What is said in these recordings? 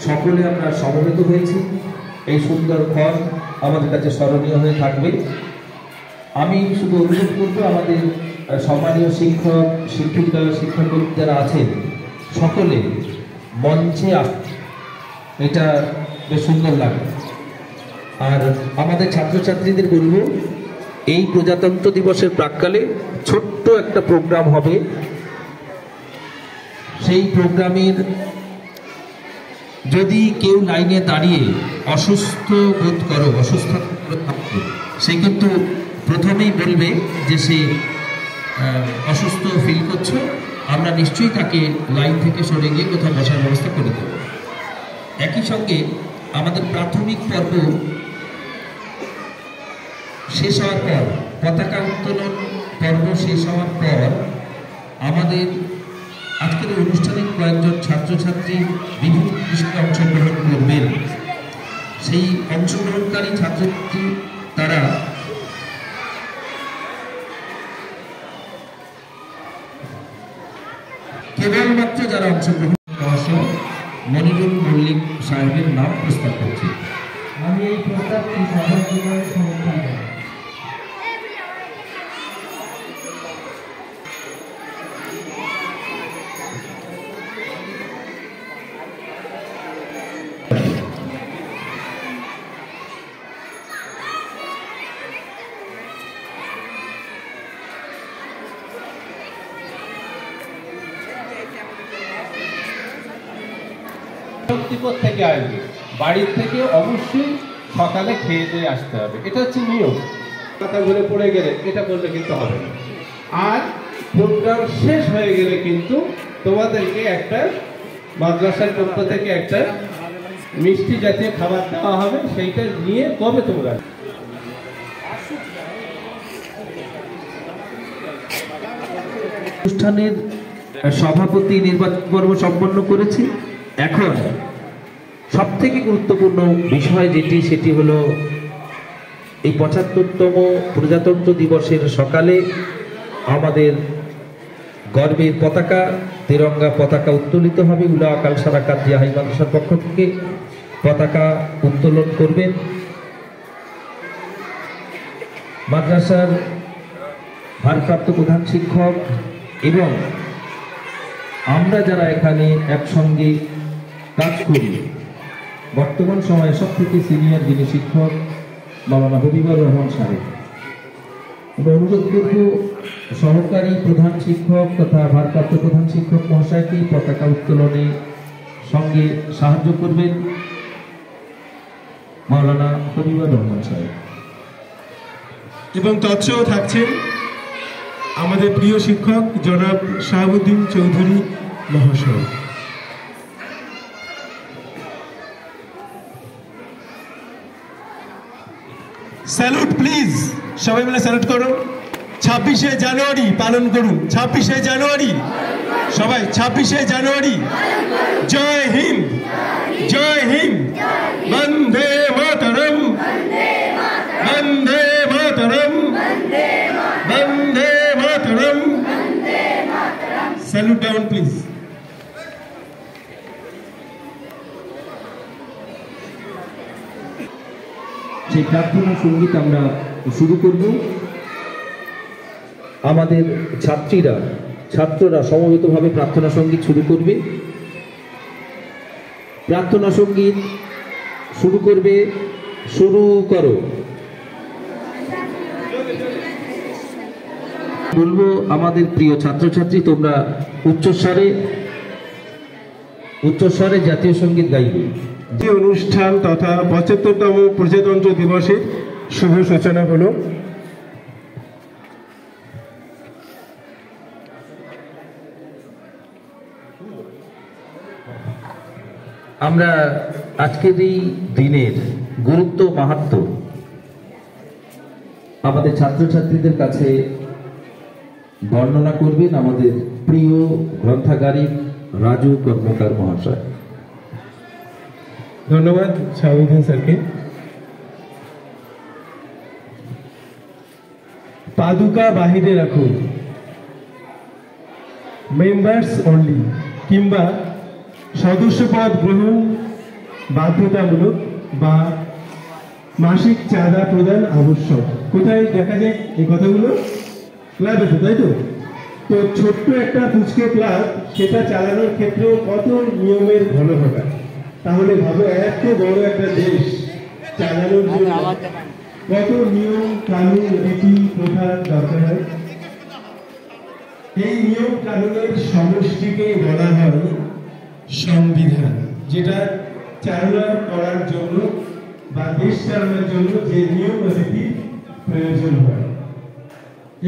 সকলে আমরা সমবেত হয়েছি। এই সুন্দর ক্ষণ আমাদের কাছে স্মরণীয় হয়ে থাকবে। আমি শুধু অনুরোধ করবো আমাদের সম্মানীয় শিক্ষক শিক্ষিকা শিক্ষাকর্মী যারা আছেন সকলে মঞ্চে এটা বেশ সুন্দর লাগে। আর আমাদের ছাত্রছাত্রীদের বলবো এই প্রজাতন্ত্র দিবসের প্রাক্কালে ছোট্ট একটা প্রোগ্রাম হবে। সেই প্রোগ্রামের যদি কেউ লাইনে দাঁড়িয়ে অসুস্থ বোধ করো, অসুস্থ থাকবে, সে কিন্তু প্রথমেই বলবে যে সে অসুস্থ ফিল করছো, আমরা নিশ্চয়ই তাকে লাইন থেকে সরে গিয়ে কোথাও বসার ব্যবস্থা করে দেব। একই সঙ্গে আমাদের প্রাথমিক পর্ব শেষ হওয়ার পর, পতাকা উত্তোলন পর্ব শেষ হওয়ার পর আমাদের আজকের অনুষ্ঠানে কয়েকজন ছাত্রছাত্রী বিভিন্ন বিষয়ে অংশগ্রহণ করবেন। সেই অংশগ্রহণকারী ছাত্রছাত্রী তারা কেবলমাত্র যারা অংশগ্রহণ মহাশয় মনিরুল মল্লিক সাহেবের নাম প্রস্তাব করছি। আমি এই প্রস্তাবটি সর্বজনীয় সমর্থন করি। শক্তিপথ থেকে আসবে, বাড়ির থেকে অবশ্যই সকালে খেয়ে দিয়ে আসতে হবে, এটা হচ্ছে নিয়ম। কথা ঘুরে পড়ে গেলে এটা করলে কিন্তু হবে না। আর প্রোগ্রাম শেষ হয়ে গেলে কিন্তু তোমাদেরকে একটা মাদ্রাসার পক্ষ থেকে একটা মিষ্টি জাতীয় খাবার দেওয়া হবে, সেইটা নিয়ে কবে তোমরা অনুষ্ঠানের সভাপতি নির্বাচন পর্ব সম্পন্ন করেছি। এখন সবথেকে গুরুত্বপূর্ণ বিষয় যেটি, সেটি হলো এই ৭৫তম প্রজাতন্ত্র দিবসের সকালে আমাদের গর্বের পতাকা, তিরঙ্গা পতাকা উত্তোলিত হবে। উলা কালসারা কাদিয়া হাই মাদ্রাসার পক্ষ থেকে পতাকা উত্তোলন করবেন মাদ্রাসার ভারপ্রাপ্ত প্রধান শিক্ষক এবং আমরা যারা এখানে একসঙ্গে কাজ করি। বর্তমান সময়ে সব থেকে সিনিয়র যিনি শিক্ষক মাওলানা হবিবুর রহমান সাহেব, আমরা অনুরোধ করব সহকারী প্রধান শিক্ষক তথা ভারপ্রাপ্ত প্রধান শিক্ষক মহাশয়কে পতাকা উত্তোলনে সঙ্গে সাহায্য করবেন মাওলানা হবিবুর রহমান সাহেব। এবং তৎসহ থাকছেন আমাদের প্রিয় শিক্ষক জনাব শাহাবুদ্দিন চৌধুরী মহাশয়। স্যালুট প্লিজ, সবাই মিলে স্যালুট করুন। ২৬শে জানুয়ারি পালন করুন। ২৬শে জানুয়ারি সবাই, ২৬শে জানুয়ারি। জয় হিন্দ, জয় Hind, Vande Mataram, Vande Mataram, Vande Mataram. Salute down please. সেই প্রার্থনা সঙ্গীত আমরা শুরু করব। আমাদের ছাত্ররা সমবেতভাবে প্রার্থনা সঙ্গীত শুরু করবে। প্রার্থনা সঙ্গীত শুরু করবে শুরু করো। বলবো আমাদের প্রিয় ছাত্রছাত্রী, তোমরা উচ্চস্বরে জাতীয় সঙ্গীত গাইবে। যে অনুষ্ঠান তথা ৭৫তম প্রজাতন্ত্র দিবসের শুভ সূচনা হলো। আমরা আজকের এই দিনের গুরুত্ব মাহাত্ম্য আমাদের ছাত্রছাত্রীদের কাছে বর্ণনা করবেন আমাদের প্রিয় গ্রন্থাগারিক রাজু কর্মকার মহাশয়। ধন্যবাদ শাহাবুদ্দিন স্যারকে। পাদুকা বাহিরে রাখুন, মেম্বার্স অনলি, কিংবা সদস্যপদ গ্রহণ বাধ্যতামূলক বা মাসিক চাঁদা প্রদান আবশ্যক। কোথায় দেখা যায় এই কথাগুলো? ক্লাবে তো, তাই তো? তো ছোট্ট একটা পুচকে ক্লাব, সেটা চালানোর ক্ষেত্রেও কত নিয়মের ঘনঘটা। তাহলে ভাবো এত বড় একটা দেশ চালানোর জন্য কত নিয়ম কানুন রীতি প্রথা দরকার হয়। এই নিয়ম কানুনের সমষ্টিকে বলা হয় সংবিধান, যেটা চালনা করার জন্য বা দেশ চালানোর জন্য যে নিয়ম রীতি প্রয়োজন হয়।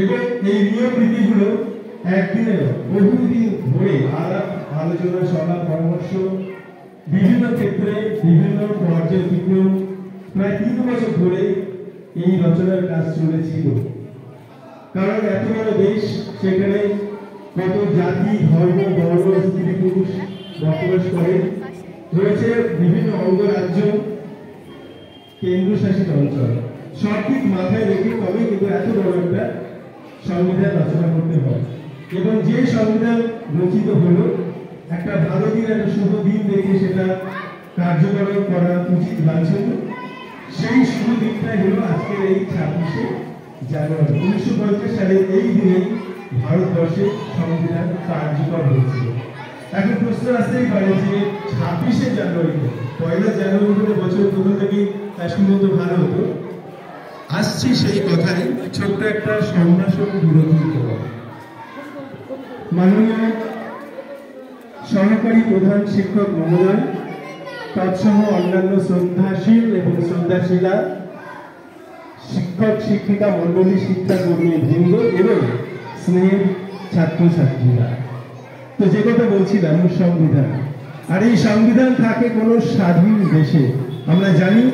এবং এই নিয়ম রীতিগুলো একদিনে বহুদিন ধরে আলাপ আলোচনা সভা পরামর্শ বিভিন্ন ক্ষেত্রে বিভিন্ন পর্যায়ক্রম প্রায় 3 বছর ধরে এই রচনার কাজ চলেছিল। কারণ এত বড় দেশ, সেখানে কত জাতি ধর্ম বর্ণ স্ত্রী পুরুষ বসবাস করে, রয়েছে বিভিন্ন অঙ্গরাজ্য কেন্দ্রশাসিত অঞ্চল, সব দিক মাথায় রেখে তবে কিন্তু এত বড় একটা সংবিধান রচনা করতে হয়। এবং যে সংবিধান রচিত হলো, একটা ভালো দিন, একটা শুভ দিন দেখে সেটা কার্যকর করা উচিত লাগছিল। সেই শুভ দিনটাই হলো আজকের এই 26শে জানুয়ারি। 1950 সালের এই দিনে ভারতবর্ষে সংবিধান কার্যকর হয়েছিল। এখন প্রশ্ন আসতেই পারে যে 26শে জানুয়ারি, 1 জানুয়ারি করে বছর প্রথম থেকে শুরু ভালো হতো। আসছি সেই কথাই, ছোট্ট একটা সম্ভাষণ বিরোধী। মাননীয় সহকারী প্রধান শিক্ষক মহোদয়, তৎসহ অন্যান্য শ্রদ্ধাশীল এবং শ্রদ্ধাশীলা শিক্ষক শিক্ষিকা মন্ডলী, শিক্ষাকর্মী বৃন্দ এবং স্নেহের ছাত্রছাত্রীরা, তো যে কথা বলছিলাম সংবিধান। আর এই সংবিধান থাকে কোনো স্বাধীন দেশে। আমরা জানি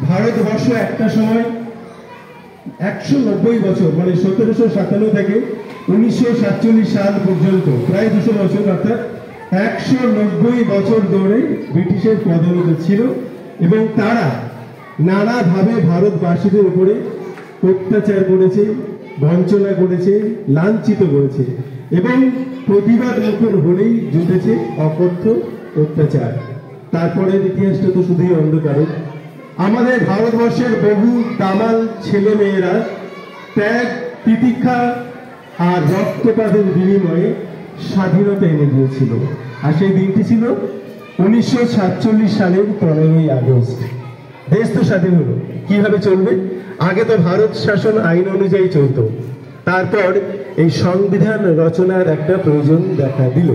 ভারতবর্ষ একটা সময় 190 বছর, মানে 1757 থেকে 1947 সাল পর্যন্ত প্রায় 200 বছর, অর্থাৎ 190 বছর ধরে ব্রিটিশের পদানত ছিল। এবং তারা নানাভাবে ভারতবাসীদের উপরে অত্যাচার করেছে, বঞ্চনা করেছে, লাঞ্ছিত করেছে এবং প্রতিবাদ মুখর হলেই জুটেছে অকথ্য অত্যাচার। তারপরের ইতিহাসটা তো শুধুই অন্ধকার। আমাদের ভারতবর্ষের বহু দামাল ছেলে মেয়েরা ত্যাগ, তিতিক্ষা আর রক্তপাতের বিনিময়ে স্বাধীনতা এনে দিয়েছিল। আর সেই দিনটি ছিল 1947 সালের 15ই আগস্ট। দেশ তো স্বাধীন হলো। কিভাবে চলবে? আগে তো ভারত শাসন আইন অনুযায়ী চলত, তারপর এই সংবিধান রচনার একটা প্রয়োজন দেখা দিল।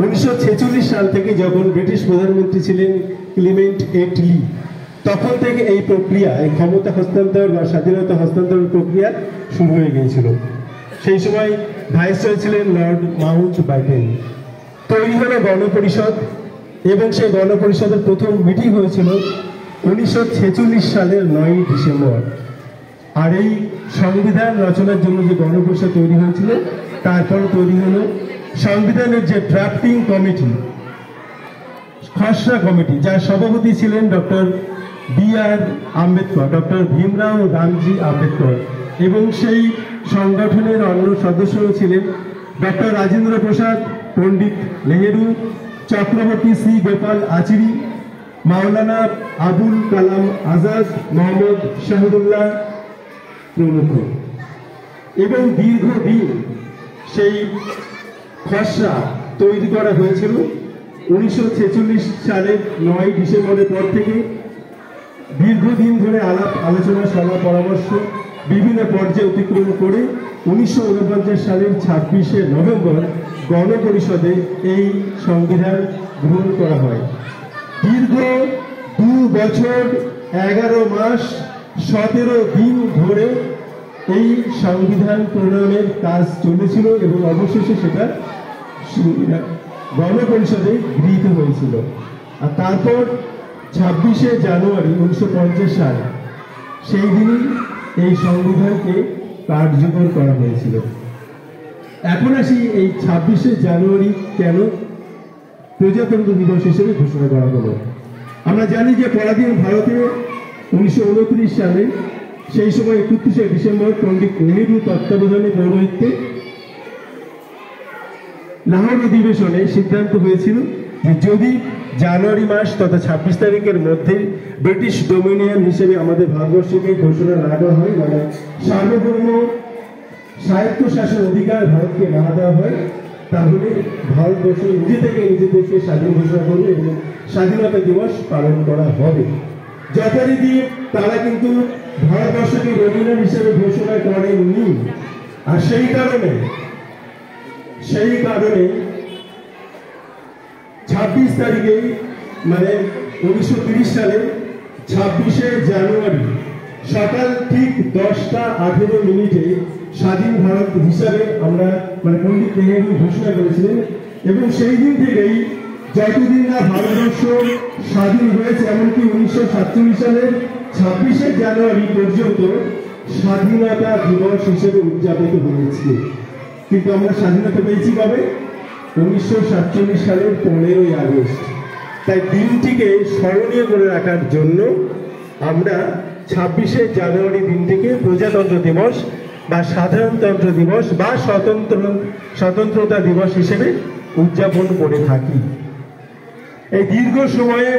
1946 সাল থেকে যখন ব্রিটিশ প্রধানমন্ত্রী ছিলেন ক্লিমেন্ট এটলি, তখন থেকে এই প্রক্রিয়া, এই ক্ষমতা হস্তান্তর বা স্বাধীনতা হস্তান্তর প্রক্রিয়া শুরু হয়ে গিয়েছিল। সেই সময় ভাইসরয় ছিলেন লর্ড মাউন্ট ব্যাটেন। তৈরি হলো গণপরিষদ এবং সেই গণপরিষদের প্রথম মিটিং হয়েছিল 1946 সালের 9ই ডিসেম্বর। আর এই সংবিধান রচনার জন্য যে গণপরিষদ তৈরি হয়েছিল, তারপর তৈরি হলো সংবিধানের যে ড্রাফটিং কমিটি, খসড়া কমিটি, যার সভাপতি ছিলেন doctor B.R. Ambedkar, doctor Bhimrao Ramji Ambedkar. এবং সেই সংগঠনের অন্য সদস্যও ছিলেন ডক্টর রাজেন্দ্র প্রসাদ, পণ্ডিত নেহেরু, চক্রবর্তী সি গোপাল আচারি, মাওলানা আবুল কালাম আজাদ, মোহাম্মদ শাহিদুল্লাহ প্রমুখ। এবং দীর্ঘদিন সেই খসড়া তৈরি করা হয়েছিল। 1946 সালের 9ই ডিসেম্বরের পর থেকে দীর্ঘদিন ধরে আলাপ আলোচনা সভা পরামর্শ বিভিন্ন পর্যায়ে অতিক্রম করে 1949 সালের 26শে নভেম্বর গণপরিষদে এই সংবিধান গ্রহণ করা হয়। দীর্ঘ 2 বছর 11 মাস 17 দিন ধরে এই সংবিধান প্রণয়নের কাজ চলেছিল এবং অবশেষে সেটা গণপরিষদে গৃহীত হয়েছিল। আর তারপর 26শে জানুয়ারি 1950 সাল, সেই দিনই এই সংবিধানকে কার্যকর করা হয়েছিল। এখন আসি এই 26শে জানুয়ারি কেন প্রজাতন্ত্র দিবস হিসেবে ঘোষণা করা হলো। আমরা জানি যে পরাধীন ভারতে 1929 সালে, সেই সময় 31শে ডিসেম্বর পণ্ডিত নেহেরু তত্ত্বাবধানে পৌরোহিত্যে লাহোর অধিবেশনে সিদ্ধান্ত হয়েছিল যে যদি জানুয়ারি মাস তথা 26 তারিখের মধ্যে ব্রিটিশ ডোমিনিয়ন হিসেবে আমাদের ভারতবর্ষকে ঘোষণা না দেওয়া হয়, মানে সার্বভৌম স্বায়ত্তশাসন অধিকার ভারতকে না দেওয়া হয়, তাহলে ভারতবর্ষ নিজে থেকে নিজেদেরকে স্বাধীন ঘোষণা করবে এবং স্বাধীনতা দিবস পালন করা হবে। যথারীতি তারা কিন্তু ভারতবর্ষকে ডোমিনিয়ন হিসেবে ঘোষণা করেননি। আর সেই কারণে 26 তারিখে মানে 1930 সালে 26শে জানুয়ারি সকাল ঠিক 10:18 স্বাধীন ভারত হিসাবে আমরা মানে পণ্ডিত নেহেরু ঘোষণা করেছিলেন। এবং সেই দিন থেকেই যতদিন না ভারতবর্ষ স্বাধীন হয়েছে, এমনকি 1947 সালের 26শে জানুয়ারি পর্যন্ত স্বাধীনতা দিবস হিসেবে উদযাপিত হয়েছে। কিন্তু আমরা স্বাধীনতা পেয়েছি কবে? 1947 সালের 15ই আগস্ট। তাই দিনটিকে স্মরণীয় করে রাখার জন্য আমরা 26শে জানুয়ারি দিনটিকে প্রজাতন্ত্র দিবস বা সাধারণতন্ত্র দিবস বা স্বতন্ত্রতা দিবস হিসেবে উদযাপন করে থাকি। এই দীর্ঘ সময়ে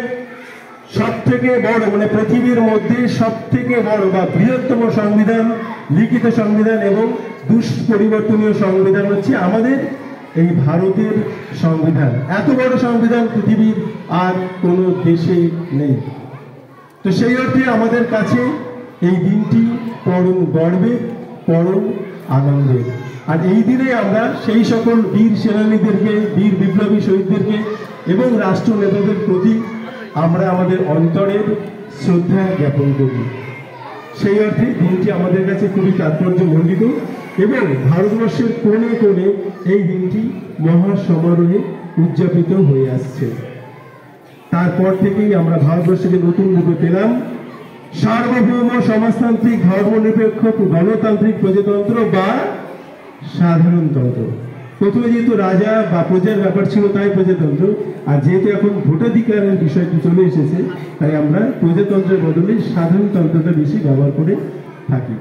সব থেকে বড় মানে পৃথিবীর মধ্যে সব থেকে বড় বা বৃহত্তম সংবিধান, লিখিত সংবিধান এবং দুষ্পরিবর্তনীয় সংবিধান হচ্ছে আমাদের এই ভারতের সংবিধান। এত বড় সংবিধান পৃথিবীর আর কোনো দেশে নেই। তো সেই অর্থে আমাদের কাছে এই দিনটি পরম গর্বের, পরম আনন্দের। আর এই দিনে আমরা সেই সকল বীর সেনানীদেরকে, বীর বিপ্লবী শহীদদেরকে এবং রাষ্ট্র নেতাদের প্রতি আমরা আমাদের অন্তরের শ্রদ্ধা জ্ঞাপন করি। সেই অর্থে দিনটি আমাদের কাছে খুবই তাৎপর্যমণ্ডিত এবং ভারতবর্ষের কোণে কোণে এই দিনটি মহা সমারোহে উদযাপিত হয়ে আসছে। তারপর থেকেই আমরা ভারতবর্ষকে নতুন রূপে পেলাম সার্বভৌম সমাজতান্ত্রিক ধর্মনিরপেক্ষ গণতান্ত্রিক প্রজাতন্ত্র বা সাধারণতন্ত্র। প্রথমে যেহেতু রাজা বা প্রজার ব্যাপার ছিল তাই প্রজাতন্ত্র, আর যেহেতু এখন ভোটাধিকারের বিষয়টি চলে এসেছে তাই আমরা প্রজাতন্ত্রের বদলে সাধারণতন্ত্রটা বেশি ব্যবহার করে থাকি।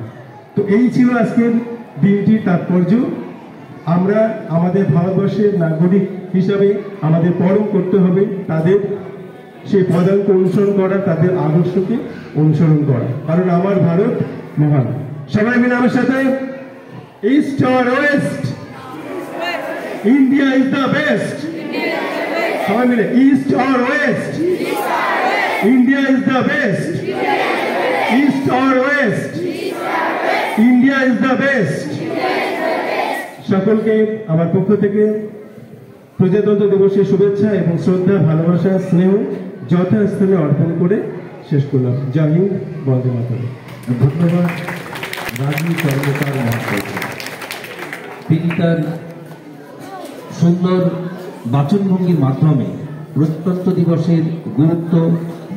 তো এই ছিল আজকের দিনটির তাৎপর্য। আমরা আমাদের ভারতবর্ষের নাগরিক হিসাবে আমাদের পরম করতে হবে তাদের সেই পদাঙ্ক অনুসরণ করা, তাদের আদর্শকে অনুসরণ করা, কারণ আমার ভারত মহান। সবাই মিলে আমার সাথে east or West, India is the best. সবাই মিলে east or West, India is the best. East or West, India is the best. সকলকে আমার পক্ষ থেকে প্রজাতন্ত্র দিবসের শুভেচ্ছা এবং শ্রদ্ধা, ভালোবাসা, স্নেহ যথাস্থানে অর্পণ করে শেষ করলাম। জয় হিন্দ, বন্দে মাতরম। ধন্যবাদ রাজু কর্মকার মহাশয়কে। তিনি তার সুন্দর বাচনভঙ্গির মাধ্যমে প্রজাতন্ত্র দিবসের গুরুত্ব,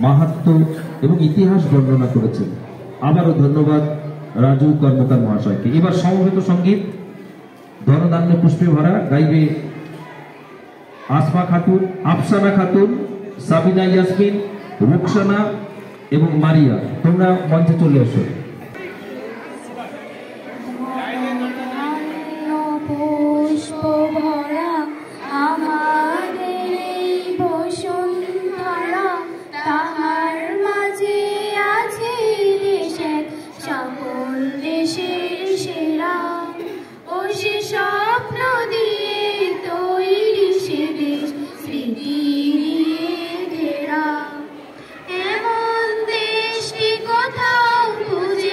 মাহাত্ম্য এবং ইতিহাস বর্ণনা করেছেন। আবারও ধন্যবাদ রাজু কর্মকার মহাশয়কে। এবার সমবেত সঙ্গীত ধনধান্য পুষ্পে ভরা গাইবে আসমা খাতুন, আফসানা খাতুন, সাবিনা ইয়াসমিন, রুকসানা এবং মারিয়া। তোমরা মঞ্চে চলে এসো। পুষ্প ভরা আমাদের এই বসুন্ধরা, তাহার মাঝে আছে দেশের সকল দেশের সেরা। ও সে স্বপ্ন দিয়ে তৈরি সে দেশ, স্মৃতি দিয়ে ঘেরা। এমন দেশটি কোথাও খুঁজে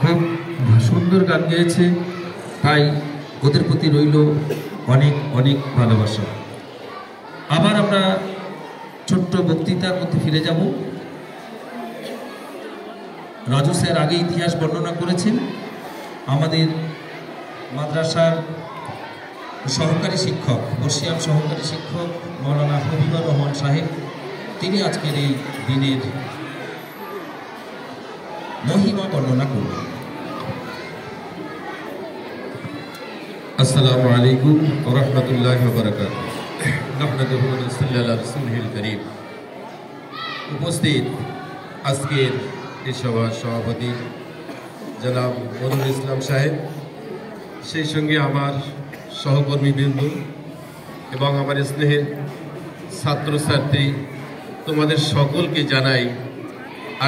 খুব সুন্দর গান গেয়েছে, তাই ওদের প্রতি রইল অনেক অনেক ভালোবাসা। আবার আমরা ছোট্ট বক্তৃতার মধ্যে ফিরে যাব। রাজু স্যার আগে ইতিহাস বর্ণনা করেছেন। আমাদের মাদ্রাসার সহকারী শিক্ষক, বর্ষিয়ান সহকারী শিক্ষক মৌলানা হাবিবুর রহমান সাহেব, তিনি আজকের এই দিনের মহিমা বর্ণনা করবেন। আসসালামু আলাইকুম ওয়া রাহমাতুল্লাহি ওয়া বারাকাতুহু। নাহমাদুহু ওয়া নুসাল্লি আলা রাসূলিল কারীম। উপস্থিত আজকের এই সভার সভাপতি জনাব মনিরুল ইসলাম সাহেব, সেই সঙ্গে আমার সহকর্মীবৃন্দ এবং আমার স্নেহের ছাত্রছাত্রী, তোমাদের সকলকে জানাই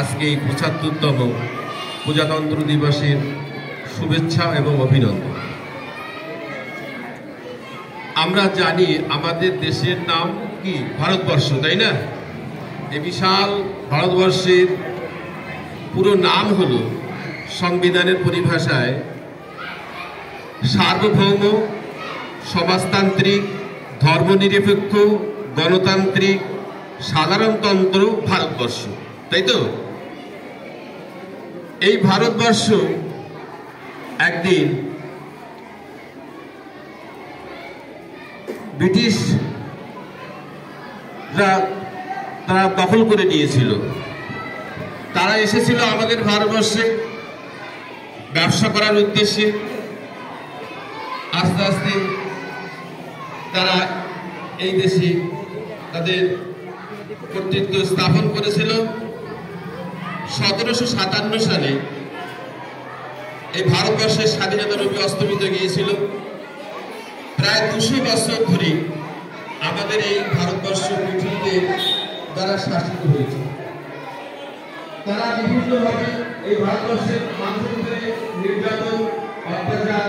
আজকে এই ৭৫তম প্রজাতন্ত্র দিবসের শুভেচ্ছা এবং অভিনন্দন। আমরা জানি আমাদের দেশের নাম কি? ভারতবর্ষ, তাই না? এই বিশাল ভারতবর্ষের পুরো নাম হলো সংবিধানের পরিভাষায় সার্বভৌম, সমাজতান্ত্রিক, ধর্মনিরপেক্ষ, গণতান্ত্রিক, সাধারণতন্ত্র ভারতবর্ষ, তাই তো? এই ভারতবর্ষ একদিন ব্রিটিশরা তারা দখল করে নিয়েছিল। তারা এসেছিল আমাদের ভারতবর্ষে ব্যবসা করার উদ্দেশ্যে। আস্তে আস্তে তারা এই দেশে তাদের কর্তৃত্ব স্থাপন করেছিল। 1757 সালে এই ভারতবর্ষের স্বাধীনতা রূপে অস্তমিত গিয়েছিল। প্রায় 200 বছর ধরে আমাদের এই ভারতবর্ষ পৃথিবীতে দ্বারা শাসিত হয়েছে। তারা বিভিন্নভাবে এই ভারতবর্ষের মানুষের উপরে নির্যাতন, অত্যাচার,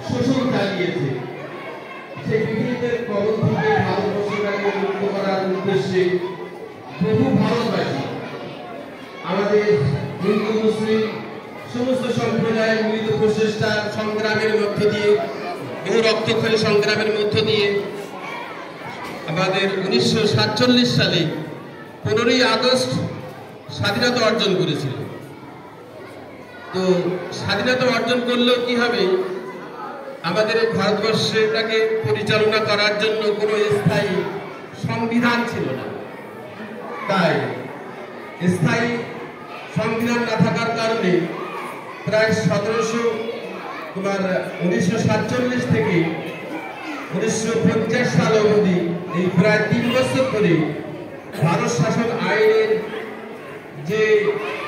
শোষণ চালিয়েছে। সেই পৃথিবীতে কবল থেকে ভারতবর্ষটাকে মুক্ত করার উদ্দেশ্যে বহু ভারতবাসী, আমাদের হিন্দু মুসলিম সমস্ত সম্প্রদায়ের মিলিত প্রচেষ্টা, সংগ্রামের মধ্য দিয়ে, বহু রক্তক্ষয়ী সংগ্রামের মধ্য দিয়ে আমাদের 1947 সালে 15ই আগস্ট স্বাধীনতা অর্জন করেছিল। তো স্বাধীনতা অর্জন করলেও কি হবে, আমাদের এই ভারতবর্ষটাকে পরিচালনা করার জন্য কোনো স্থায়ী সংবিধান ছিল না। তাই স্থায়ী সংবিধান না থাকার কারণে প্রায় 1947 থেকে 1950 সাল অবধি এই প্রায় 3 বছর ধরে ভারত শাসন আইনের যে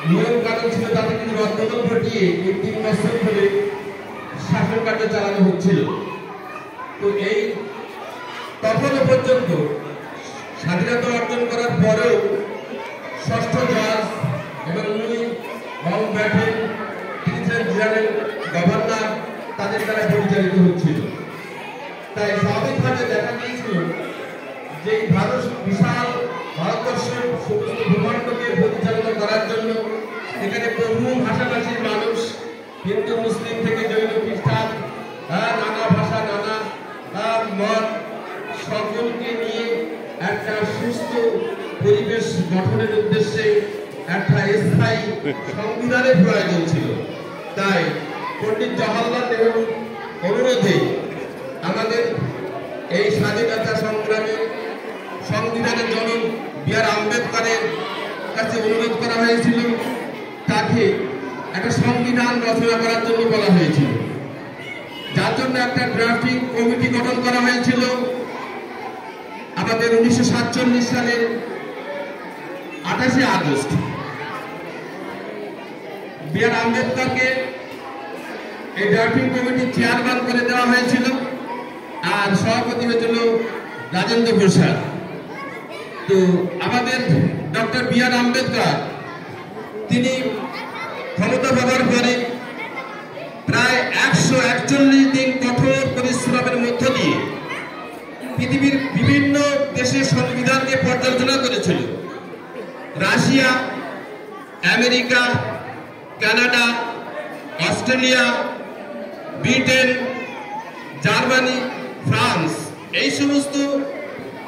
নিয়ম কানুন ছিল তাতে কিছু রদবদল ঘটিয়ে এই 3 বছর ধরে শাসন কার্য চালানো হচ্ছিল। তো এই তখনও পর্যন্ত স্বাধীনতা অর্জন করার পরেও ষষ্ঠ জজ এবং মাউন্টব্যাটেন, জেনারেল গভর্নর, তাদের দ্বারা পরিচালিত হচ্ছিল। তাই স্বাভাবিকভাবে দেখা গিয়েছিল যে বিশাল ভারতবর্ষের সমস্ত ভূখণ্ডকে পরিচালনা করার জন্য এখানে বহু ভাষাভাষীর মানুষ, হিন্দু মুসলিম থেকে জৈন খ্রিস্টান, নানা ভাষা, নানা মত, সকলকে নিয়ে একটা সুস্থ পরিবেশ গঠনের উদ্দেশ্যে একটা স্থায়ী সংবিধানের প্রয়োজন ছিল। তাই পণ্ডিত জওহরলাল নেহরুর অনুরোধে আমাদের এই স্বাধীনতা সংগ্রামে সংবিধানের জনক বি.আর. আম্বেদকরের কাছে অনুরোধ করা হয়েছিল, তাকে একটা সংবিধান রচনা করার জন্য বলা হয়েছিল, যার জন্য একটা ড্রাফটিং কমিটি গঠন করা হয়েছিল। আমাদের 1947 সালের 28শে আগস্ট বি.আর. আম্বেদকরকে এই ড্রাফটিং কমিটির চেয়ারম্যান করে দেওয়া হয়েছিল, আর সভাপতি হয়েছিল রাজেন্দ্র প্রসাদ। তো আমাদের ডক্টর বি.আর. আম্বেদকর তিনি ক্ষমতা পাওয়ার পরে প্রায় 141 দিন কঠোর পরিশ্রমের মধ্য দিয়ে পৃথিবীর বিভিন্ন দেশের সংবিধানকে পর্যালোচনা করেছিল। Russia, America, Canada, Australia, Britain, Germany, France এই সমস্ত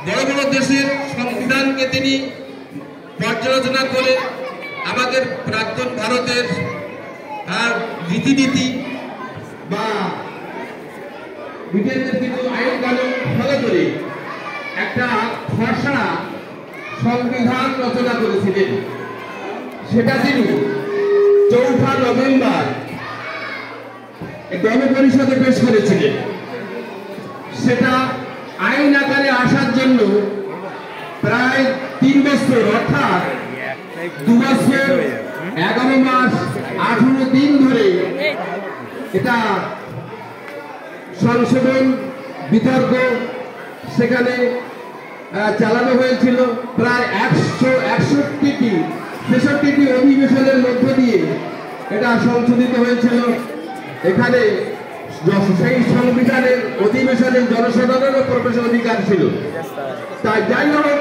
বড় বড় দেশের সংবিধানকে তিনি পর্যালোচনা করে আমাদের প্রাক্তন ভারতের রীতিনীতি বা ব্রিটেনের কিছু আইন কানুন ফলো করে একটা খসড়া সংবিধান রচনা করেছিলেন। সেটা তিনি 4 নভেম্বর গণপরিষদে পেশ করেছিলেন। সেটা আইন আকারে আসার জন্য প্রায় 3 বছর অর্থাৎ 2 বছর 11 মাস 18 দিন ধরে এটা সংশোধন বিতর্ক সেখানে চালানো হয়েছিল। প্রায় 161টি অধিবেশনের মধ্য দিয়ে এটা সংশোধিত হয়েছিল। এখানে সেই সংবিধানের অধিবেশনে জনসাধারণের প্রবেশ অধিকার ছিল। তাই যাই হোক,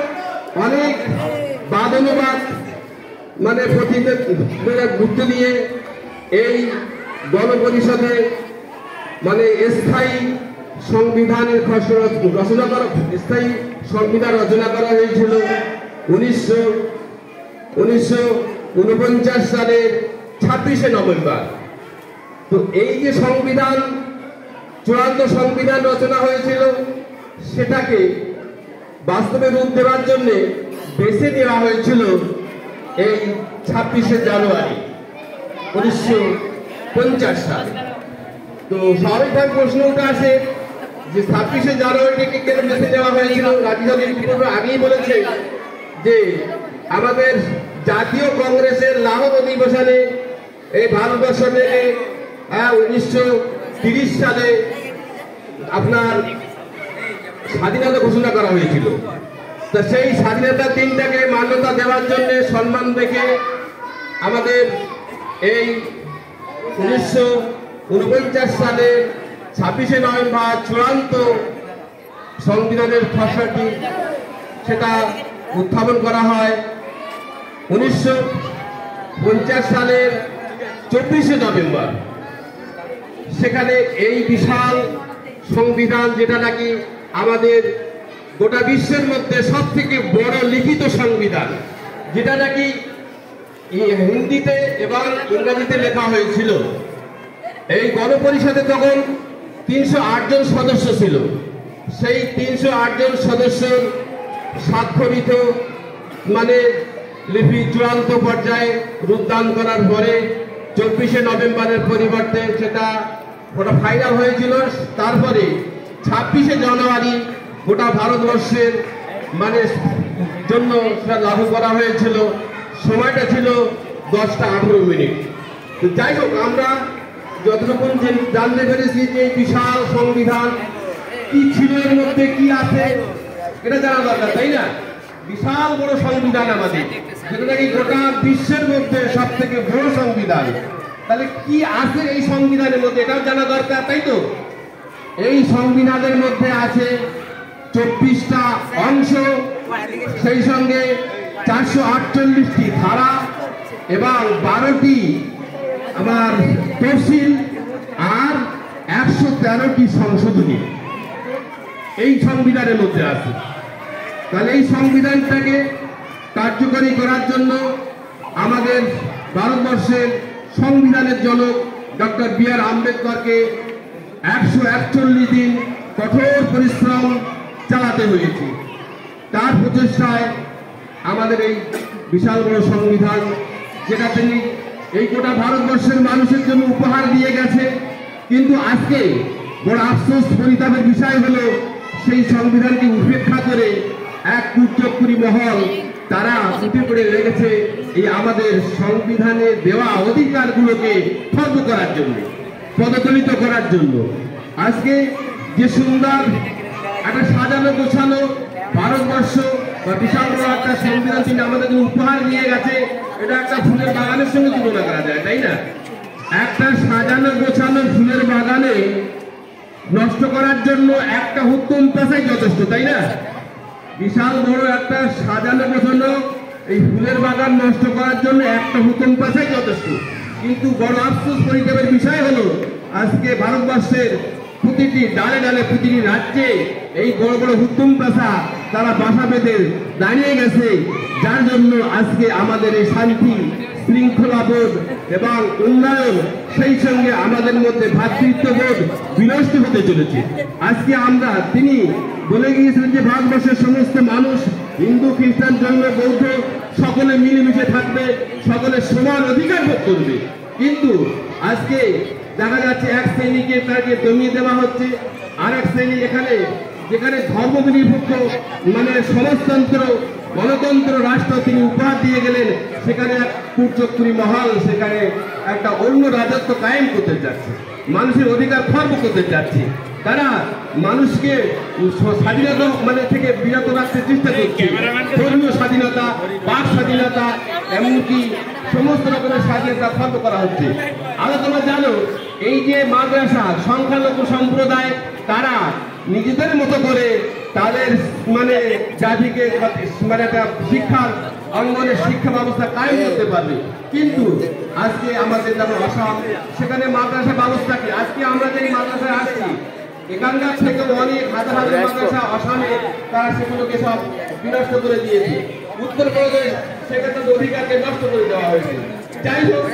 অনেক বাদনুবাদ মানে গুরুত্ব দিয়ে এই গণপরিষদে মানে স্থায়ী সংবিধানের খসড়া রচনা করা স্থায়ী সংবিধান রচনা করা হয়েছিল 1949 সালের 26শে নভেম্বর। তো এই যে সংবিধান চূড়ান্ত সংবিধান রচনা হয়েছিল সেটাকে বাস্তবে রূপ দেওয়ার জন্য বেছে নেওয়া হয়েছিল এই 26শে জানুয়ারি 1950 সাল। তো স্বাভাবিক প্রশ্ন উঠে আসে যে 26শে জানুয়ারিকে কেন বেছে নেওয়া হয়েছিল? আগেই বলেছে যে আমাদের জাতীয় কংগ্রেসের লাহোর অধিবেশনে এই ভারতবর্ষ থেকে 1930 সালে আপনার স্বাধীনতা ঘোষণা করা হয়েছিল। তো সেই স্বাধীনতার দিনটাকে মান্যতা দেওয়ার জন্য সম্মান রেখে আমাদের এই 1949 সালে 26শে নভেম্বর চূড়ান্ত সংবিধানের খসড়াটি সেটা উত্থাপন করা হয়। 1950 সালের 24শে নভেম্বর সেখানে এই বিশাল সংবিধান, যেটা নাকি আমাদের গোটা বিশ্বের মধ্যে সব থেকে বড় লিখিত সংবিধান, যেটা নাকি হিন্দিতে এবং ইংরেজিতে লেখা হয়েছিল। এই গণপরিষদে তখন 308 জন সদস্য ছিল। সেই 308 জন সদস্য স্বাক্ষরিত মানে লিপি চূড়ান্ত পর্যায়ে রূপদান করার পরে 24শে নভেম্বরের পরিবর্তে সেটা ওটা ফাইনাল হয়েছিল। তারপরে 26শে জানুয়ারি গোটা ভারতবর্ষের মানে জন্য সেটা লাগু করা হয়েছিল। সময়টা ছিল 10টা 18 মিনিট। তো যাই হোক, আমরা যতটুকু জানতে পেরেছি যে বিশাল সংবিধান কি ছিল, এর মধ্যে কি আছে এটা জানা দরকার, তাই না? বিশাল বড় সংবিধান আমাদের, যেটা নাকি গোটা বিশ্বের মধ্যে সব থেকে বড় সংবিধান। তাহলে কি আছে এই সংবিধানের মধ্যে এটাও জানা দরকার, তাই তো? এই সংবিধানের মধ্যে আছে 24টা অংশ, সেই সঙ্গে 448টি ধারা এবং 12টি আমার তফসিল আর 113টি সংশোধনী এই সংবিধানের মধ্যে আছে। তাহলে এই সংবিধানটাকে কার্যকরী করার জন্য আমাদের ভারতবর্ষের সংবিধানের জনক ডক্টর বি.আর. আম্বেদকরকে 141 দিন কঠোর পরিশ্রম চালাতে হয়েছে। তার প্রচেষ্টায় আমাদের এই বিশাল বড় সংবিধান, যেটা তিনি এই গোটা ভারতবর্ষের মানুষের জন্য উপহার দিয়ে গেছে। কিন্তু আজকে বড় আফসোস পরিতাপের বিষয় হলো সেই সংবিধানকে উপেক্ষা করে এক কুচক্রী মহল তারা উঠে পড়ে লেগেছে এই আমাদের সংবিধানে দেওয়া অধিকারগুলোকে খর্ব করার জন্য, পদদলিত করার জন্য। আজকে যে সুন্দর একটা সাজানো গোছানো ভারতবর্ষ বা বিশাল বড় একটা সংবিধান তিনি আমাদের উপহার নিয়ে গেছে, এটা একটা ফুলের বাগানের সঙ্গে তুলনা করা যায়, তাই না? একটা সাজানো গোছানো ফুলের বাগানে নষ্ট করার জন্য একটা হুকুম পেশাই যথেষ্ট, তাই না? বিশাল বড় একটা সাজানো গোছানো এই ফুলের বাগান নষ্ট করার জন্য একটা হুকুম পেশাই যথেষ্ট। কিন্তু বড় আফসোস পরিতাপের বিষয় হলো আজকে ভারতবর্ষের প্রতিটি ডালে ডালে প্রতিটি রাজ্যে এই বড় বড় হুতুম প্রাসা তারা বাসা বেঁধে দাঁড়িয়ে গেছে, যার জন্য আজকে আমাদের এই শান্তি শৃঙ্খলাবোধ এবং উন্নয়ন, সেই সঙ্গে আমাদের মধ্যে ভ্রাতৃত্ববোধ বিনষ্ট হতে চলেছে। আজকে তিনি বলে গিয়েছিলেন যে ভারতবর্ষের সমস্ত মানুষ হিন্দু খ্রিস্টান জৈন বৌদ্ধ সকলে মিলেমিশে থাকবে, সকলে সমান অধিকার ভোগ করবে। কিন্তু আজকে দেখা যাচ্ছে এক শ্রেণীকে তাকে দমিয়ে দেওয়া হচ্ছে, আর এক শ্রেণী যেখানে ধর্ম নিরপেক্ষ সমাজতন্ত্র গণতন্ত্র রাষ্ট্র তিনি উপহার দিয়ে গেলেন, সেখানে এক কুচক্রী মহল সেখানে একটা অন্য রাজত্ব কায়েম করতে যাচ্ছে, মানুষের অধিকার খর্ব করতে যাচ্ছে। তারা মানুষকে স্বাধীনতা থেকে বিরত রাখতে চেষ্টা করছে। ধর্মীয় স্বাধীনতা, বাক স্বাধীনতা, এমনকি সমস্ত রকমের স্বাধীনতা খর্ব করা হচ্ছে। আরো তোমরা জানো, এই যে মাদ্রাসা সংখ্যালঘু সম্প্রদায় তারা নিজেদের মতো করে তাদের জাতিকে একটা শিক্ষার অঙ্গনের শিক্ষা ব্যবস্থা কায়েম করতে পারবে। কিন্তু আজকে আমাদের যেমন আসাম, সেখানে মাদ্রাসা ব্যবস্থা কি, আজকে আমরা যে মাদ্রাসায় আসছি এখানকার থেকে অনেক হাজার হাজার মাদ্রাসা আসামে তারা সেগুলোকে সব বিনষ্ট করে দিয়েছে। উত্তরপ্রদেশ সেখানে অধিকারকে নষ্ট করে দেওয়া হয়েছে। যাই হোক,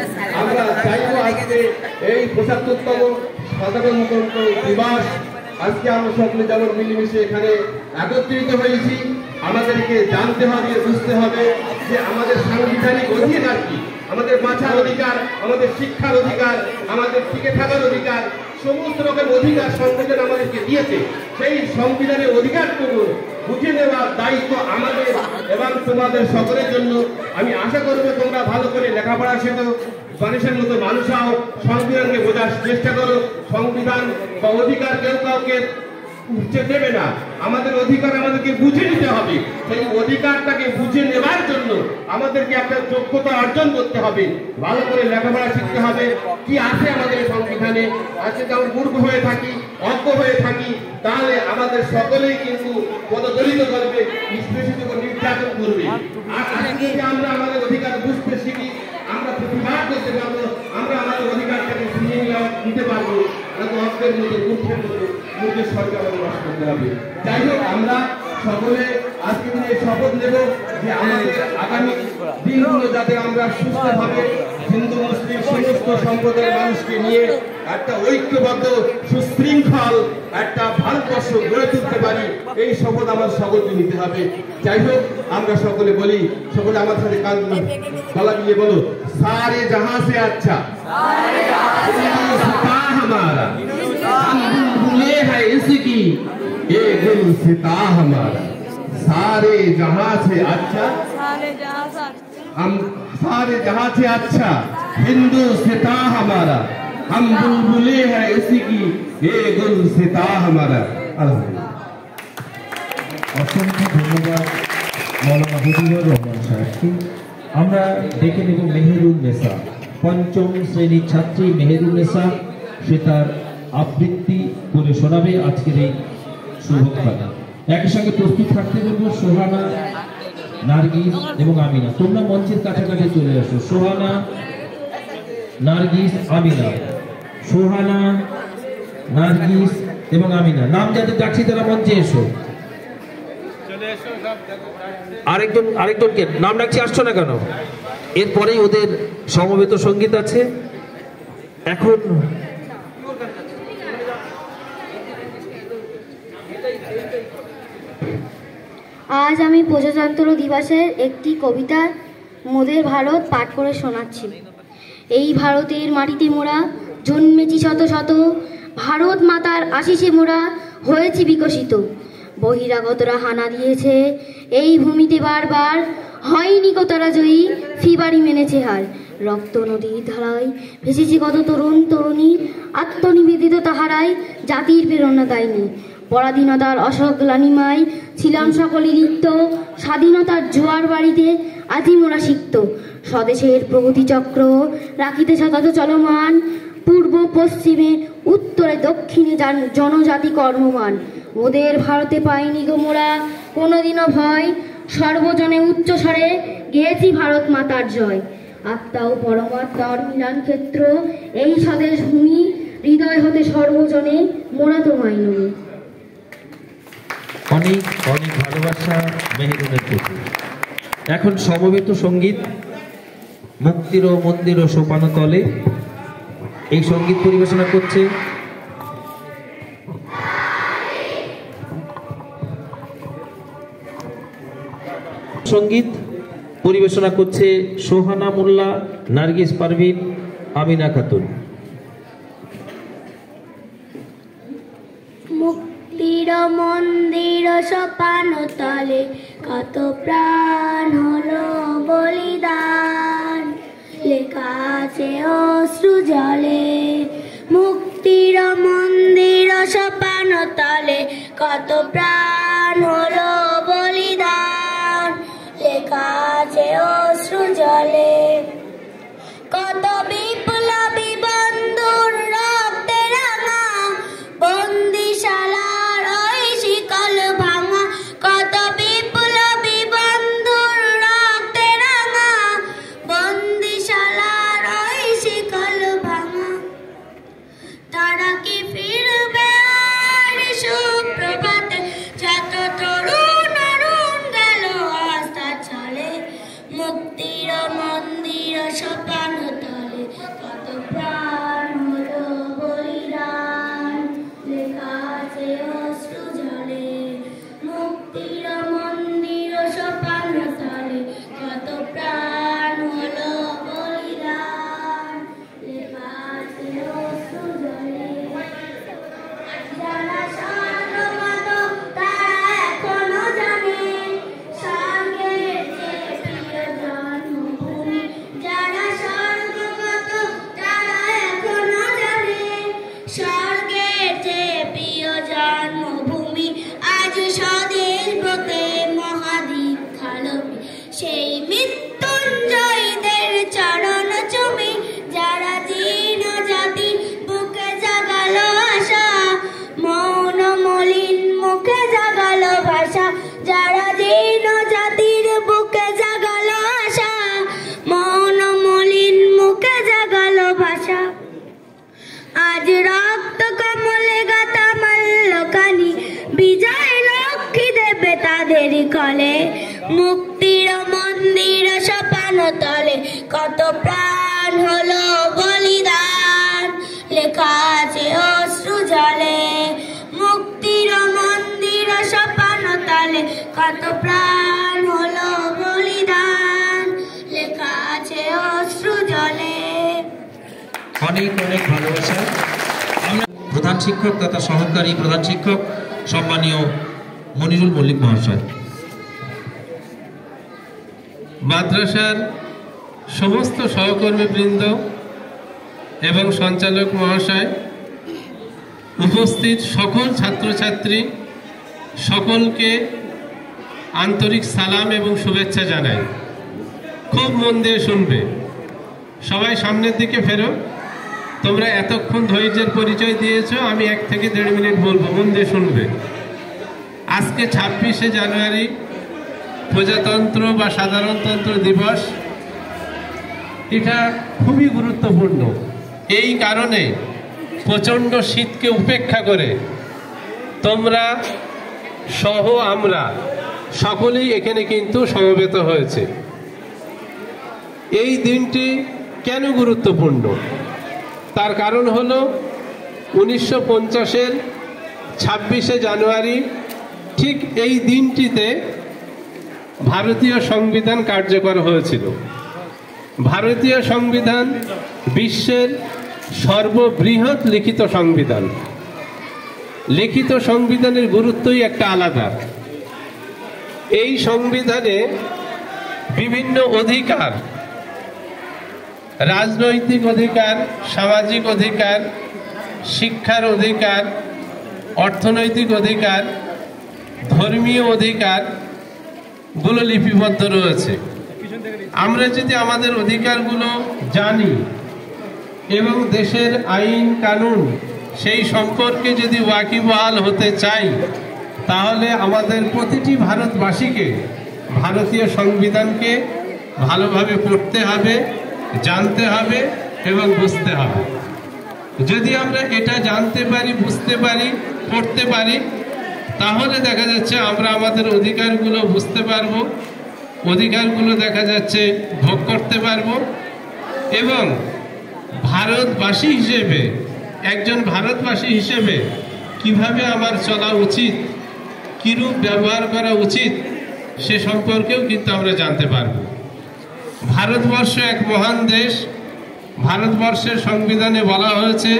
আমরা চাইব আজকে এই ৭৫তম সাধারণতন্ত্র দিবস আজকে আমরা সকলে যেমন মিলেমিশে এখানে একত্রিত হয়েছি, আমাদেরকে জানতে হবে, বুঝতে হবে যে আমাদের সাংবিধানিক অধিকার কি, আমাদের বাঁচার অধিকার, আমাদের শিক্ষার অধিকার, আমাদের টিকে থাকার অধিকার, সমস্ত রকম অধিকার সংবিধান আমাদেরকে দিয়েছে। সেই সংবিধানের অধিকারটুকু বুঝে নেওয়ার দায়িত্ব আমাদের এবং তোমাদের সকলের জন্য। আমি আশা করবো তোমরা ভালো করে লেখাপড়া শেখো, মানুষের মতো মানুষ হও, সংবিধানকে বোঝার চেষ্টা করো। সংবিধান বা অধিকার কেউ কাউকে উঠতে দেবে না, আমাদের অধিকার আমাদেরকে বুঝে নিতে হবে। সেই অধিকারটাকে বুঝে নেওয়ার জন্য আমাদেরকে একটা যোগ্যতা অর্জন করতে হবে, ভালো করে লেখাপড়া শিখতে হবে। কি আছে আমাদের সংবিধানে, আজকে যেমন মূর্খ হয়ে থাকি, অজ্ঞ হয়ে থাকি, তাহলে আমাদের সকলেই কিন্তু পদদলিত করবে, নিষ্পেষিত নির্যাতন করবে। আর আজকে যদি আমরা আমাদের অধিকার বুঝতে শিখি, আমরা প্রতিবাদ করতে পারবো, আমরা আমাদের অধিকারটাকে ফিরিয়ে নিতে পারবো। অজ্ঞের মতো মূর্খের মতো মুখের সরকার নষ্ট করতে হবে। যাই হোক, আমরা সকলে আজকে দিনে শপথ নেব যে আমাদের আগামী দিনগুলো যাতে আমরা সুস্থভাবে হিন্দু মুসলিম সমস্ত সম্প্রদায়ের মানুষকে নিয়ে একটা ঐক্যবদ্ধ সুশৃঙ্খল একটা ভারতবর্ষ গড়ে তুলতে পারি, এই শপথ আমার সকলকে নিতে হবে। যাই হোক, আমরা সকলে বলি, সকলে আমার সাথে গলা মিলিয়ে বলো, সারে জাহাঁ সে আচ্ছা हमारा हम बुलबुले हैं इसकी ये गुलसिता हमारा, सारे जहां से अच्छा हम सारे जहां से अच्छा हिंदू सिता हमारा, हम बुलबुले हैं इसकी ये गुलसिता हमारा। অসংখ্য ধন্যবাদ মৌলানা হুজুরুর রহমান সাহেবকে। আমরা দেখে নেব মেহেরুন নেসা, পঞ্চম শ্রেণীর ছাত্রী মেহেরুন নেসা, সে তার আবৃত্তি করে শোনাবে আজকের এই শুভক্ষণে। একই সঙ্গে প্রস্তুত থাকতে বলবো সোহানা, নার্গিস এবং আমিনা। তোমরা মঞ্চের কাছাকাছি চলে আসো। সোহানা, নার্গিস, আমিনা। সোহানা, নার্গিস এবং আমিনা। নাম যাদের ডাকছি তারা মঞ্চে এসো। আরেকজনকে নাম ডাকছি, আসছো না কেন? এরপরেই ওদের সমবেত সঙ্গীত আছে। এখন আজ আমি প্রজাতন্ত্র দিবসের একটি কবিতা মোদের ভারত পাঠ করে শোনাচ্ছি। এই ভারতের মাটিতে মোরা জন্মেছি শত শত, ভারত মাতার আশিসে মোরা হয়েছি বিকশিত। বহিরাগতরা হানা দিয়েছে এই ভূমিতে বারবার, হয়নি কো তারা জয়ী, ফিবারি মেনেছে হার। রক্ত নদীর ধারায় ভেসেছে কত তরুণ তরুণী, আত্মনিবেদিত তাহারাই জাতির প্রেরণা দেয়নি। পরাধীনতার অশোক গ্লানিমায় ছিলাম সকলে লিপ্ত, স্বাধীনতার জোয়ার বাড়িতে আজি মোরা সিক্ত। স্বদেশের প্রগতি চক্র রাখিতে সতত চলমান, পূর্ব পশ্চিমে উত্তরে দক্ষিণে জনজাতি কর্মমান। ওদের ভারতে পাইনি গো মোরা কোনোদিনও ভয়, সর্বজনে উচ্চ স্বরে গেয়েছি ভারত মাতার জয়। আত্মা ও পরমাত্মার মিলন ক্ষেত্র এই স্বদেশ ভূমি, হৃদয় হতে সর্বজনে মোরা তোমায় নমি। অনেক অনেক ভালোবাসা মেহেরুনের প্রতি। এখন সমবেত সঙ্গীত মুক্তির ও মন্দির ও সোপান তলে, এই সঙ্গীত পরিবেশনা করছে সোহানা মোল্লা, নার্গিস পারভিন, আমিনা খাতুন। মুক্তির মন্দির সোপান তলে কত প্রাণ হলো বলিদান, লেখা আছে অশ্রু জলে। মুক্তির মন্দির সোপান তলে কত প্রাণ হলো বলিদান, লেখা আছে অশ্রু জলে। কত বিপ্লবী বন্ধুর রক্তে রাঙা বন্দিশালার ওই শিকল ভাঙা, কত বিপ্লবী বন্ধুর রক্তে রাঙা বন্দিশালার ওই শিকল ভাঙা। তারা কি ফিরবে আর সুপ্রভাতে, যত তরুণ অরুণ গেল আস্থা চলে। মুক্তির মন্দির সোপান তলে কত প্রাণ হলো বলিদান, লেখা আছে অশ্রু জলে। মুক্তির মন্দির সোপান তলে কত প্রাণ হলো বলিদান, লেখা আছে অশ্রু জলে। যারা স্বর্গগত তারা এখনো জানে স্বর্গের যে প্রিয় জন্মভূমি, যারা স্বর্গগত তারা এখনো জানে স্বর্গের যে প্রিয় জন্মভূমি। আজ স্বদেশ ব্রতে মহাদীপ খালবি সেই মৃত্যুঞ্জয়ীদের চরণ চুমি, যারা জীর্ণ জাতি বুকে জাগালো আশা, মৌন মলিন মুখে জাগালো ভাষা। যারা জীর্ণ জাতির বুকে জাগালো আশা, মৌন মলিন মুখে জাগালো ভাষা। আজ রক্ত কমলে গাথা মল্লখানি, বিজয় লক্ষ্মী দেবে তাদের কলে। মুক্তির মন্দির সোপান তলে কত প্রাণ হলো বলিদান, লেখা আছে অশ্রু জলে। মুক্তির মন্দির সোপান তলে কত প্রাণ হলো বলিদান, লেখা আছে অশ্রু জলে। অনেক অনেক ভালোবাসা। আমরা প্রধান শিক্ষক তথা সহকারী প্রধান শিক্ষক সম্মানীয় মনিরুল মল্লিক মহাশয়। মাদ্রাসার সমস্ত সহকর্মীবৃন্দ এবং সঞ্চালক মহাশয়, উপস্থিত সকল ছাত্রছাত্রী, সকলকে আন্তরিক সালাম এবং শুভেচ্ছা জানাই। খুব মন দিয়ে শুনবে, সবাই সামনের দিকে ফেরো। তোমরা এতক্ষণ ধৈর্যের পরিচয় দিয়েছ, আমি 1 থেকে 1.5 মিনিট বলবো, মন দিয়ে শুনবে। আজকে 26শে জানুয়ারি প্রজাতন্ত্র বা সাধারণতন্ত্র দিবস। এটা খুবই গুরুত্বপূর্ণ এই কারণে, প্রচণ্ড শীতকে উপেক্ষা করে তোমরা সহ আমরা সকলেই এখানে কিন্তু সমবেত হয়েছে। এই দিনটি কেন গুরুত্বপূর্ণ তার কারণ হলো 1950-এর 26শে জানুয়ারি ঠিক এই দিনটিতে ভারতীয় সংবিধান কার্যকর হয়েছিল। ভারতীয় সংবিধান বিশ্বের সর্ববৃহৎ লিখিত সংবিধান। লিখিত সংবিধানের গুরুত্বই একটা আলাদা। এই সংবিধানে বিভিন্ন অধিকার, রাজনৈতিক অধিকার, সামাজিক অধিকার, শিক্ষার অধিকার, অর্থনৈতিক অধিকার, ধর্মীয় অধিকার গুলো লিপিবদ্ধ রয়েছে। আমরা যদি আমাদের অধিকারগুলো জানি এবং দেশের আইন কানুন সেই সম্পর্কে যদি ওয়াকিবহাল হতে চাই, তাহলে আমাদের প্রতিটি ভারতবাসীকে ভারতীয় সংবিধানকে ভালোভাবে পড়তে হবে জানতে হবে এবং বুঝতে হবে। যদি আমরা এটা জানতে পারি, বুঝতে পারি, পড়তে পারি, তাহলে দেখা যাচ্ছে আমরা আমাদের অধিকারগুলো বুঝতে পারবো, অধিকারগুলো দেখা যাচ্ছে ভোগ করতে পারবো। এবং ভারতবাসী হিসেবে, একজন ভারতবাসী হিসেবে কিভাবে আমার চলা উচিত, কিরূপ ব্যবহার করা উচিত, সে সম্পর্কেও কিন্তু আমরা জানতে পারব। ভারতবর্ষ এক মহান দেশ। ভারতবর্ষের সংবিধানে বলা হয়েছে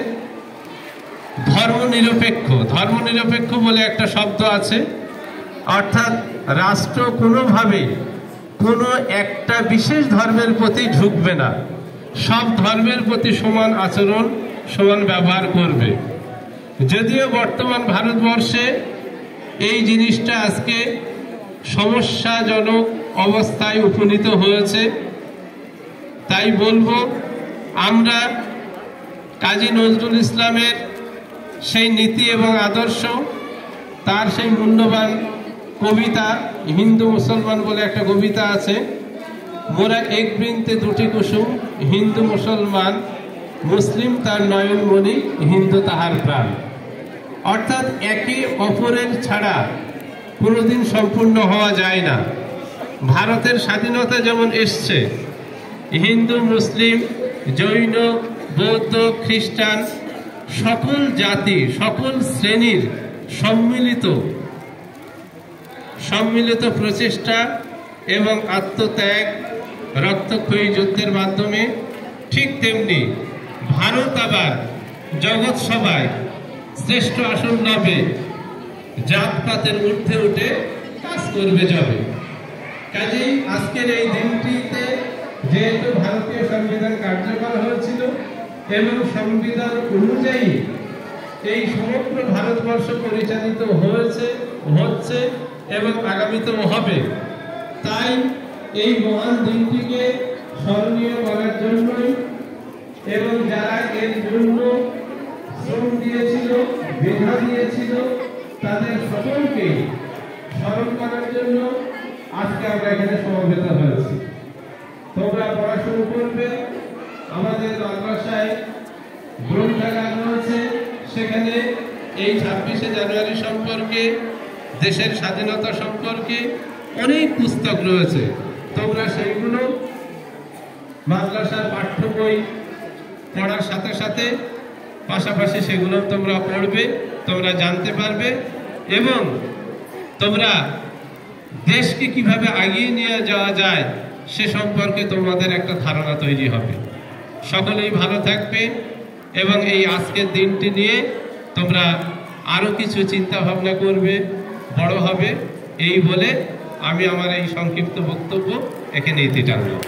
ধর্মনিরপেক্ষ। ধর্মনিরপেক্ষ বলে একটা শব্দ আছে, অর্থাৎ রাষ্ট্র কোনোভাবে কোনো একটা বিশেষ ধর্মের প্রতি ঝুঁকবে না, সব ধর্মের প্রতি সমান আচরণ, সমান ব্যবহার করবে। যদিও বর্তমান ভারতবর্ষে এই জিনিসটা আজকে সমস্যাজনক অবস্থায় উপনীত হয়েছে, তাই বলবো আমরা কাজী নজরুল ইসলামের সেই নীতি এবং আদর্শ, তার সেই মূল্যবান কবিতা হিন্দু মুসলমান বলে একটা কবিতা আছে, মোরা এক বৃন্তে দুটি কুসুম, হিন্দু মুসলমান, মুসলিম তার নয়নমণি, হিন্দু তাহার প্রাণ। অর্থাৎ একে অপরের ছাড়া কোনোদিন সম্পূর্ণ হওয়া যায় না। ভারতের স্বাধীনতা যেমন এসছে, হিন্দু, মুসলিম, জৈন, বৌদ্ধ, খ্রিস্টান সকল জাতি, সকল শ্রেণীর সম্মিলিত প্রচেষ্টা এবং আত্মত্যাগ, রক্তক্ষয়ী যুদ্ধের মাধ্যমে ঠিক তেমনি ভারত আবার জগৎ সভায় শ্রেষ্ঠ আসন লাভে জাতপাতের ঊর্ধ্বে উঠে কাজ করবে যাবে। কাজেই আজকের এই দিনটিতে যেহেতু ভারতীয় সংবিধান কার্যকর হয়েছিল এবং সংবিধান অনুযায়ী এই সমগ্র ভারতবর্ষ পরিচালিত হচ্ছে এবং আগামীতেও হবে, তাই এই মহান দিনটিকে স্মরণীয় করার জন্যই এবং যারা এর জন্য শ্রম দিয়েছিল, মেধা দিয়েছিল, তাদের সকলকে স্মরণ করার জন্য আজকে আমরা এখানে সমবেত হয়েছি। তোমরা পড়াশুনো করবে, আমাদের মাদ্রাসায় গ্রন্থাগার রয়েছে, সেখানে এই 26শে জানুয়ারি সম্পর্কে, দেশের স্বাধীনতা সম্পর্কে অনেক পুস্তক রয়েছে। তোমরা সেইগুলো মাদ্রাসার পাঠ্য বই পড়ার সাথে সাথে পাশাপাশি সেগুলো তোমরা পড়বে, তোমরা জানতে পারবে এবং তোমরা দেশকে কিভাবে এগিয়ে নিয়ে যাওয়া যায় সে সম্পর্কে তোমাদের একটা ধারণা তৈরি হবে। সকলেই ভালো থাকবে এবং এই আজকের দিনটি নিয়ে তোমরা আরো কিছু চিন্তা ভাবনা করবে, বড় হবে, এই বলে আমি আমার এই সংক্ষিপ্ত বক্তব্য এখানে ইতি টানলাম।